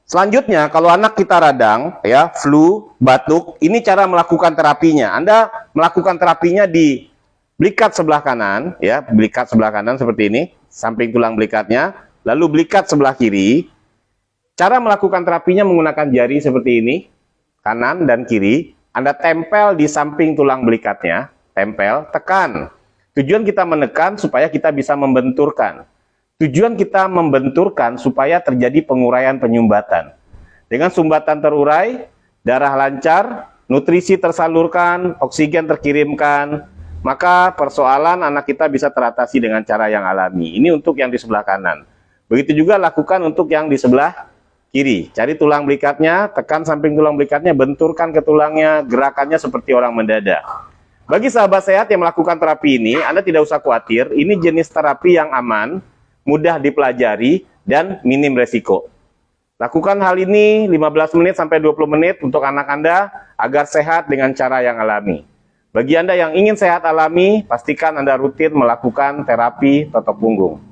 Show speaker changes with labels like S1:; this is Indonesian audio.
S1: Selanjutnya, kalau anak kita radang, ya, flu, batuk, ini cara melakukan terapinya. Anda melakukan terapinya di belikat sebelah kanan, ya, belikat sebelah kanan seperti ini, samping tulang belikatnya, lalu belikat sebelah kiri. Cara melakukan terapinya menggunakan jari seperti ini, kanan dan kiri. Anda tempel di samping tulang belikatnya, tempel, tekan. Tujuan kita menekan supaya kita bisa membenturkan. Tujuan kita membenturkan supaya terjadi penguraian penyumbatan. Dengan sumbatan terurai, darah lancar, nutrisi tersalurkan, oksigen terkirimkan, maka persoalan anak kita bisa teratasi dengan cara yang alami. Ini untuk yang di sebelah kanan. Begitu juga lakukan untuk yang di sebelah kiri. Cari tulang belikatnya, tekan samping tulang belikatnya, benturkan ke tulangnya, gerakannya seperti orang mendadak. Bagi sahabat sehat yang melakukan terapi ini, Anda tidak usah khawatir, ini jenis terapi yang aman, mudah dipelajari, dan minim resiko. Lakukan hal ini 15 menit sampai 20 menit untuk anak Anda agar sehat dengan cara yang alami. Bagi Anda yang ingin sehat alami, pastikan Anda rutin melakukan terapi totok punggung.